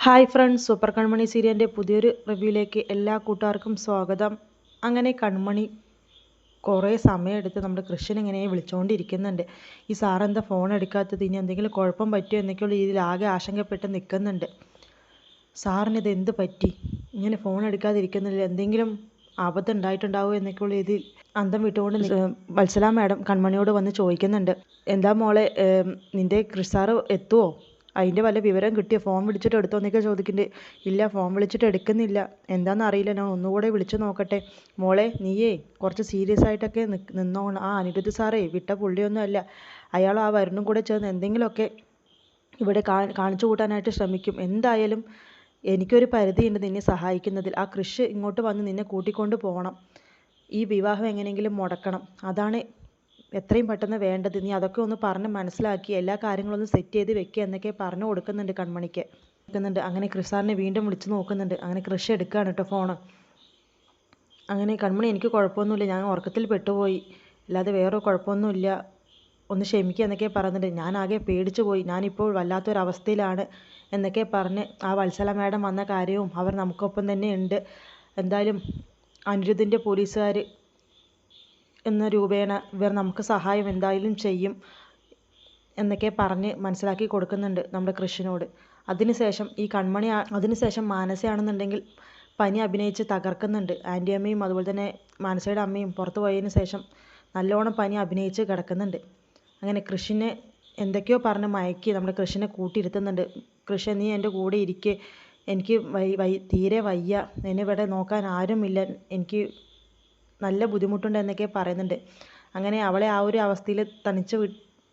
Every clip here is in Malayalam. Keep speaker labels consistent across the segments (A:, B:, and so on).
A: ഹായ് ഫ്രണ്ട്സ്, സൂപ്പർ കൺമണി സീരിയലിൻ്റെ പുതിയൊരു റിവ്യൂയിലേക്ക് എല്ലാ കൂട്ടുകാർക്കും സ്വാഗതം. അങ്ങനെ കൺമണി കുറേ സമയമെടുത്ത് നമ്മുടെ കൃഷ്ണൻ ഇങ്ങനെ വിളിച്ചുകൊണ്ടിരിക്കുന്നുണ്ട്. ഈ സാറെന്താ ഫോൺ എടുക്കാത്തത്, ഇനി എന്തെങ്കിലും കുഴപ്പം പറ്റുമോ എന്നൊക്കെയുള്ള രീതിയിൽ ആകെ ആശങ്കപ്പെട്ട് നിൽക്കുന്നുണ്ട്. സാറിനിത് എന്ത് പറ്റി, ഇങ്ങനെ ഫോൺ എടുക്കാതിരിക്കുന്നില്ല, എന്തെങ്കിലും ആപത്ത് ഉണ്ടായിട്ടുണ്ടാവുമോ എന്നൊക്കെയുള്ള രീതിയിൽ അന്തം വിട്ടുകൊണ്ട് വത്സല മാഡം കൺമണിയോട് വന്ന് ചോദിക്കുന്നുണ്ട്. എന്താ മോളെ, നിൻ്റെ കൃഷ് സാറ് എത്തുമോ, അതിൻ്റെ വല്ല വിവരം കിട്ടിയോ, ഫോൺ വിളിച്ചിട്ട് എടുത്തോ എന്നൊക്കെ ചോദിക്കുന്നുണ്ട്. ഇല്ല, ഫോൺ വിളിച്ചിട്ട് എടുക്കുന്നില്ല, എന്താണെന്ന് അറിയില്ല, ഞാൻ ഒന്നുകൂടെ വിളിച്ചു നോക്കട്ടെ. മോളെ നീയേ കുറച്ച് സീരിയസ് ആയിട്ടൊക്കെ നിന്നോണം. ആ അനിരുദ്ധ സാറേ വിട്ട പുള്ളിയൊന്നും അല്ല, അയാൾ ആ വരുണും കൂടെ ചേർന്ന് എന്തെങ്കിലുമൊക്കെ ഇവിടെ കാണിച്ചു കൂട്ടാനായിട്ട് ശ്രമിക്കും. എന്തായാലും എനിക്കൊരു പരിധിയുണ്ട് നിന്നെ സഹായിക്കുന്നതിൽ. ആ കൃഷ് ഇങ്ങോട്ട് വന്ന് നിന്നെ കൂട്ടിക്കൊണ്ട് പോകണം, ഈ വിവാഹം എങ്ങനെയെങ്കിലും മുടക്കണം, അതാണ് എത്രയും പെട്ടെന്ന് വേണ്ടത്. നീ അതൊക്കെ ഒന്ന് പറഞ്ഞ് മനസ്സിലാക്കി എല്ലാ കാര്യങ്ങളൊന്നും സെറ്റ് ചെയ്ത് വെക്കുക എന്നൊക്കെ പറഞ്ഞു കൊടുക്കുന്നുണ്ട് കൺമണിക്ക്. അങ്ങനെ കൃഷ് സാറിനെ വീണ്ടും വിളിച്ച് നോക്കുന്നുണ്ട്. അങ്ങനെ കൃഷി എടുക്കുകയാണ് കേട്ടോ ഫോണ്. അങ്ങനെ കൺമണി, എനിക്ക് കുഴപ്പമൊന്നുമില്ല, ഞാൻ ഉറക്കത്തിൽ പെട്ടുപോയി, അല്ലാതെ വേറെ കുഴപ്പമൊന്നുമില്ല, ഒന്ന് ക്ഷമിക്കുക എന്നൊക്കെ പറയുന്നുണ്ട്. ഞാനാകെ പേടിച്ചു പോയി, ഞാനിപ്പോൾ വല്ലാത്തൊരവസ്ഥയിലാണ് എന്നൊക്കെ പറഞ്ഞ് ആ വത്സല മാഡം വന്ന കാര്യവും അവർ നമുക്കൊപ്പം തന്നെ ഉണ്ട്, എന്തായാലും അനിരുദ്ധിൻ്റെ പോലീസുകാർ എന്ന രൂപേണ ഇവർ നമുക്ക് സഹായം എന്തായാലും ചെയ്യും എന്നൊക്കെ പറഞ്ഞ് മനസ്സിലാക്കി കൊടുക്കുന്നുണ്ട് നമ്മുടെ കൃഷിനോട്. അതിനുശേഷം മാനസയാണെന്നുണ്ടെങ്കിൽ പനി അഭിനയിച്ച് തകർക്കുന്നുണ്ട്. ആൻറ്റി അമ്മയും അതുപോലെ തന്നെ മാനസയുടെ അമ്മയും പുറത്തു പോയതിന് ശേഷം നല്ലോണം പനി അഭിനയിച്ച് കിടക്കുന്നുണ്ട്. അങ്ങനെ കൃഷിനെ എന്തൊക്കെയോ പറഞ്ഞ് മയക്കി നമ്മുടെ കൃഷിനെ കൂട്ടിയിരുത്തുന്നുണ്ട്. കൃഷി, നീ എൻ്റെ കൂടെ ഇരിക്കെ, എനിക്ക് തീരെ വയ്യ, എന്നെ ഇവിടെ നോക്കാൻ ആരുമില്ല, എനിക്ക് നല്ല ബുദ്ധിമുട്ടുണ്ട് എന്നൊക്കെ പറയുന്നുണ്ട്. അങ്ങനെ അവളെ ആ ഒരു അവസ്ഥയിൽ തനിച്ച്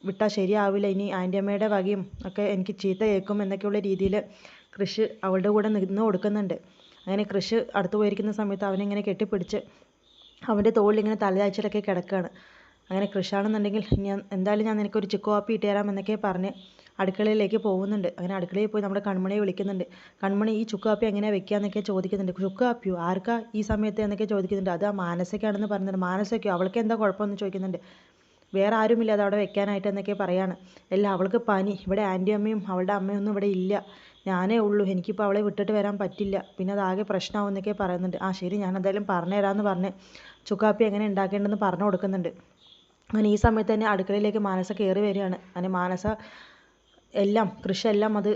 A: വിട്ടാൽ ശരിയാവില്ല, ഇനി ആൻറ്റി അമ്മയുടെ വകയും ഒക്കെ എനിക്ക് ചീത്ത കേൾക്കും എന്നൊക്കെയുള്ള രീതിയിൽ കൃഷി അവളുടെ കൂടെ നിന്ന് കൊടുക്കുന്നുണ്ട്. അങ്ങനെ കൃഷി അടുത്ത് പോയിരിക്കുന്ന സമയത്ത് അവനിങ്ങനെ കെട്ടിപ്പിടിച്ച് അവൻ്റെ തോളിലിങ്ങനെ തലചായ്ച്ചിട്ടൊക്കെ കിടക്കുകയാണ്. അങ്ങനെ കൃഷാണെന്നുണ്ടെങ്കിൽ എന്തായാലും ഞാൻ നിനക്കൊരു ചുക്ക് കാപ്പി ഇട്ട് തരാം എന്നൊക്കെ പറഞ്ഞ് അടുക്കളയിലേക്ക് പോകുന്നുണ്ട്. അങ്ങനെ അടുക്കളയിൽ പോയി നമ്മുടെ കൺമണിയെ വിളിക്കുന്നുണ്ട്. കൺമണി, ഈ ചുക്ക് കാപ്പി എങ്ങനെയാണ് വെക്കുക എന്നൊക്കെ ചോദിക്കുന്നുണ്ട്. ചുക്ക് കാപ്പിയോ, ആർക്കാ ഈ സമയത്ത് എന്നൊക്കെ ചോദിക്കുന്നുണ്ട്. അത് ആ മാനസയ്ക്കാണെന്ന് പറയുന്നുണ്ട്. മാനസയ്ക്കോ, അവൾക്ക് എന്താ കുഴപ്പമെന്ന് ചോദിക്കുന്നുണ്ട്. വേറെ ആരുമില്ല അത് അവിടെ വെക്കാനായിട്ട് എന്നൊക്കെ പറയാണ്. അല്ല, അവൾക്ക് പനി, ഇവിടെ ആൻറ്റി അമ്മയും അവളുടെ അമ്മയൊന്നും ഇവിടെ ഇല്ല, ഞാനേ ഉള്ളൂ, എനിക്കിപ്പോൾ അവളെ വിട്ടിട്ട് വരാൻ പറ്റില്ല, പിന്നെ അതാകെ പ്രശ്നമാവും എന്നൊക്കെ പറയുന്നുണ്ട്. ആ ശരി, ഞാൻ എന്തായാലും പറഞ്ഞുതരാമെന്ന് പറഞ്ഞ് ചുക്കാപ്പി എങ്ങനെ ഉണ്ടാക്കേണ്ടതെന്ന് പറഞ്ഞു കൊടുക്കുന്നുണ്ട്. അങ്ങനെ ഈ സമയത്ത് തന്നെ അടുക്കളയിലേക്ക് മാനസ കയറി വരികയാണ്. അങ്ങനെ മാനസ കൃഷി എല്ലാം അത്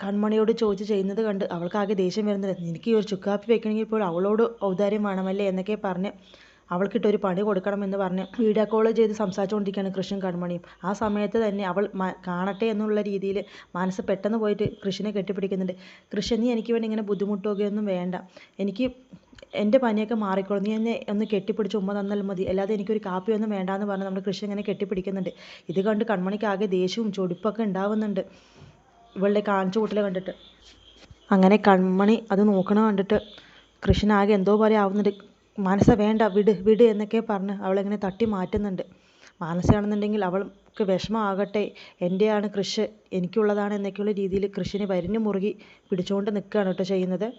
A: കൺമണിയോട് ചോദിച്ച് ചെയ്യുന്നത് കണ്ട് അവൾക്കാകെ ദേഷ്യം വരുന്നുണ്ട്. എനിക്ക് ഈ ഒരു ചുക്കാപ്പി വെക്കണമെങ്കിൽ ഇപ്പോൾ അവളോട് ഔദാര്യം വേണമല്ലേ എന്നൊക്കെ പറഞ്ഞ് അവൾക്കിട്ടൊരു പണി കൊടുക്കണമെന്ന് പറഞ്ഞ് വീഡിയോ കോൾ ചെയ്ത് സംസാരിച്ചുകൊണ്ടിരിക്കുകയാണ് കൃഷ്ണൻ കൺമണിയും. ആ സമയത്ത് തന്നെ അവൾ കാണട്ടെ എന്നുള്ള രീതിയിൽ മനസ്സ് പെട്ടെന്ന് പോയിട്ട് കൃഷിനെ കെട്ടിപ്പിടിക്കുന്നുണ്ട്. കൃഷ്ണൻ, നീ എനിക്ക് വേണ്ടി ഇങ്ങനെ ബുദ്ധിമുട്ടുകയൊന്നും വേണ്ട, എനിക്ക് എൻ്റെ പനിയൊക്കെ മാറിക്കോളും, നീ എന്നെ ഒന്ന് കെട്ടിപ്പിടിച്ച് ഉമ്മ തന്നാൽ മതി, അല്ലാതെ എനിക്കൊരു കാപ്പിയൊന്നും വേണ്ടാന്ന് പറഞ്ഞ് നമ്മുടെ കൃഷി ഇങ്ങനെ കെട്ടിപ്പിടിക്കുന്നുണ്ട്. ഇത് കണ്ട് കൺമണിക്ക് ആകെ ദേഷ്യവും ചൊടിപ്പൊക്കെ ഉണ്ടാവുന്നുണ്ട് ഇവളുടെ കാണിച്ചു കൂട്ടൽ കണ്ടിട്ട്. അങ്ങനെ കൺമണി അത് നോക്കണ കണ്ടിട്ട് കൃഷ്ണനാകെ എന്തോ പോലെ ആവുന്നുണ്ട്. മാനസ വേണ്ട, വിട് വിട് എന്നൊക്കെ പറഞ്ഞ് അവളെങ്ങനെ തട്ടി മാറ്റുന്നുണ്ട്. മാനസയാണെന്നുണ്ടെങ്കിൽ അവൾക്ക് വിഷമമാകട്ടെ, എൻ്റെയാണ് കൃഷി, എനിക്കുള്ളതാണ് എന്നൊക്കെയുള്ള രീതിയിൽ കൃഷിനെ വരിഞ്ഞു മുറുകി പിടിച്ചുകൊണ്ട് നിൽക്കുകയാണ് കേട്ടോ ചെയ്യുന്നത്.